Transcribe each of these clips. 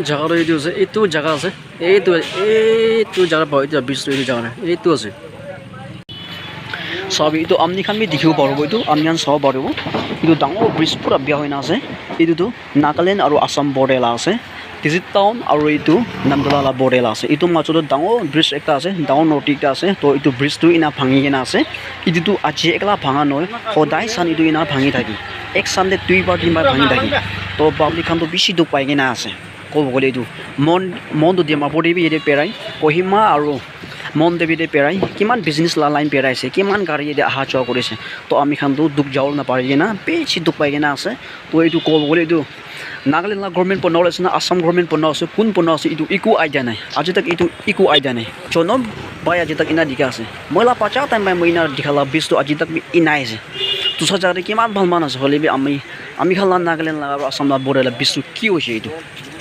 জায়গাটো এইটো আছে এইটো জায়গা আছে এইটো জায়গা পাই এইটো ব্ৰিজটো এইটো জায়গা নাই এইটো আছে সব এইটো আমনি খান বি দেখিব পারব এইটো আমনি খান সব পারব এইটো ডাঙৰ ব্ৰিজ পুৰা বিয়া হৈ না আছে এইটো নাগালেণ্ড আৰু আসাম বৰ্ডাৰ আছে ডিজিট টাউন আৰু এইটো নামদলা বৰ্ডাৰ আছে এইটো মাজত ডাঙৰ ব্ৰিজ একটা আছে ডাঙৰ নদী এটা আছে তো এইটো ব্ৰিজটো ইনা ভাঙি কিনা আছে এইটো আজি একলা ভাঙা নহয় সদায় সান এইটো ইনা ভাঙি থাকি এক সানডে দুইবাৰ তিনিবাৰ ভাঙি থাকি তো পাব্লিক খানটো বেছি দুখ পাই কিনা আছে ক'ব গ'লে এইটো মনটো ডিমাপুৰ দেৱী ইয়াতে পেৰাই কহিমা আৰু মন দেৱীতে পেৰাই কিমান বিজনেছ লাইন পেৰাইছে কিমান গাড়ী ইয়াতে অহা যোৱা কৰিছে তো আমি খানটো দুখ যাব নাপাৰি কিনা বেছি দুখ পাই কিনা আছে তো এইটো ক'ব গ'লে এইটো নাগালেণ্ড গভৰ্ণমেণ্ট বনোৱা আছে না আসাম গভৰ্ণমেণ্ট বনোৱা আছে কোন বনোৱা আছে এইটো একো আইডিয়া নাই আজি তাক এইটো একো আইডিয়া নাই জনম বাই আজি তাক ইনা দিখা আছে মই লা পাচা টাইম বাই মই ইনা দিখালা ব্ৰিজটো আজি তাক ইনাই আছে তুষাৰ জাগাতে কিমান ভাল মান আছে হ'লে আমি খালা নাগালেণ্ড আৰু আসাম বৰ্ডাৰ ব্ৰিজটো কি হৈছে এইটো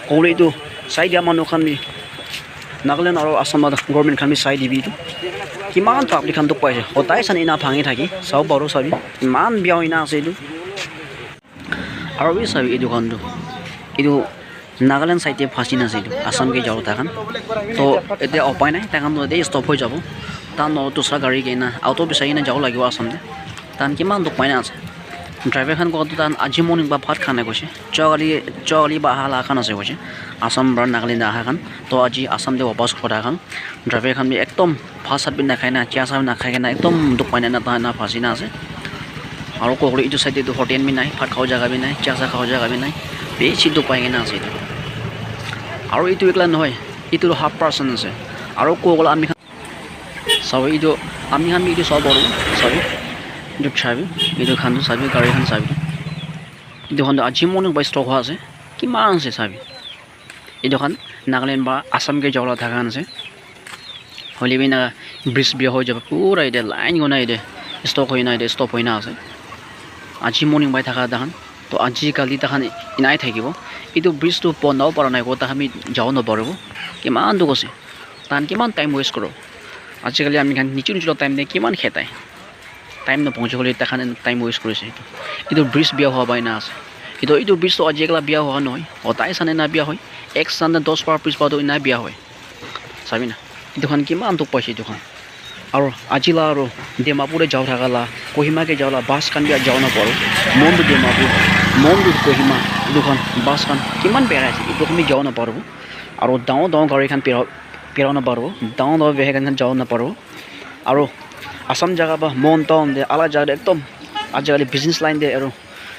ক'লে এইটো চাই দিয়া মানুহ খান নাগালেণ্ড আৰু আসাম গভৰ্ণমেণ্ট খান চাই দিবি এইটো কিমান পাব্লিক খান দুখ পাইছে সদায় চান ইনা ভাঙি থাকি চাব পাৰোঁ চাবি ইমান বিয়া ইনা আছে এইটো আৰু এই চাবি এইটো খানটো এইটো নাগালেণ্ড চাইডে ফাঁচি নাছে এইটো আসামকে যাব তাখান তো এতিয়া উপায় নাই তাখান এতিয়া ষ্টপ হৈ যাব তান দুসৰা গাড়ী কিনা আউটো বিচাৰি কিনে যাব লাগিব আসামতে তান কিমান দুখ পাই না আছে ড্ৰাইভাৰ খান কওঁতে তান আজি মৰ্ণিং বা ভাত খানে কৈছে যোৱাকালি বা আহা খান আছে কৈছে আসাম বা নাগালেণ্ড আহা খান তো আজি আসামতে ৱাপাছ কৰা খান ড্ৰাইভাৰ খান একদম ভাত চাত বি নাখায় না চিয়া চাহ নাখায় না একদম দুখ পাই না তাহান ফাঁচি না আছে আৰু ক'বলৈ এইটো চাইডে এইটো হোটেল বি নাই ভাত খাব জাগা বি নাই চিয়া চাহ খাব জাগা বি নাই বেছি দুখ পাই কিনে আছে এইটো আৰু এইটো একলা নহয় এইটো হাফ পাৰ্চন আছে আৰু ক'বলৈ আমি খান চাব এইটো আমি খান এইটো চাব পাৰোঁ চাবি এইটো চাবি এইটো খানটো চাবি গাড়ীখন চাবি এইটো খানটো আজি মৰ্ণিং বা ষ্টক হোৱা আছে কিমান আছে চাবি এইটো খান নাগালেণ্ড বা আসামকে যাবলৈ থকা আছে হ'লে বি না ব্ৰিজ বিয়া হৈ যাব পুৰা এতিয়া লাইন গৈ নাই এতিয়া ষ্টক হৈ নাই এতিয়া ষ্টপ হৈ না আছে আজি মৰ্ণিং বাই থকা তাহান তো আজিকালি তাহান ইনাই থাকিব এইটো ব্ৰিজটো বনাব পৰা নাই ক'ত আমি যাব নপাৰিব কিমান দুখ আছে তাহান কিমান টাইম ৱেষ্ট কৰোঁ আজিকালি আমি খান নিজৰ টাইম দিয়ে কিমান খেতাই টাইম নপਹੁঁচি গ'লে তাহান টাইম ৱেষ্ট কৰিছে এইটো ব্ৰিজ বিয়া হোৱা পাই না আছে কিন্তু এইটো ব্ৰিজটো আজি একলা বিয়া হোৱা নহয় সদায় চানে না বিয়া হয় এক চানে 10 বাৰ পিছবাৰটো ইনাই বিয়া হয় চাবি না এইটো খান কিমান দুখ পাইছে এইটো খান আৰু আজিলা আৰু ডিমাপুৰে যাওঁ থাকালা কহিমাকে যাওঁলা বাছ খান বি যাব নাপাৰোঁ মনটো ডিমাপুৰ মনটো কহিমা এইটোখন বাছ খান কিমান পেৰাইছে এইটো আমি যাব নাপাৰোঁ আৰু ডাঙৰ গাড়ীখন পেৰাব নাপাৰোঁ ডাঙৰ ভেহিকেল খান যাব নাপাৰোঁ আৰু আসাম জাগা বা মন টাউন দে আলা জাগা একদম আজিকালি বিজনেছ লাইন দে আৰু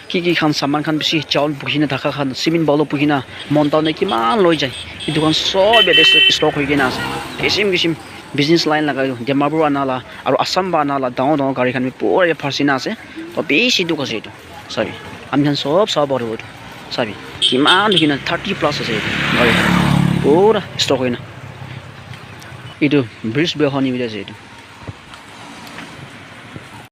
কি খান সামান খান বেছি চাউল পুহি নাথাকা খান চিমেণ্ট বালু পুহি না মন টাউনে কিমান লৈ যায় এইটো খান চব ইয়াতে ষ্টক হৈ কিনে আছে কিচিম বিজনেছ লাইন লগাই ডিমাপুৰ আনালা আৰু আসাম বা আনালা ডাঙৰ গাড়ী খান পুৰা ফাঁচি না আছে তো বেছি দুখ আছে এইটো চাবি আমি খান চব চাব পাৰোঁ এইটো চাবি কিমান কিনা 30+ আছে এইটো গাড়ী পুৰা ষ্টক হৈ না এইটো ব্ৰিজ বিয়া হোৱা নিবিচাৰিছে এইটো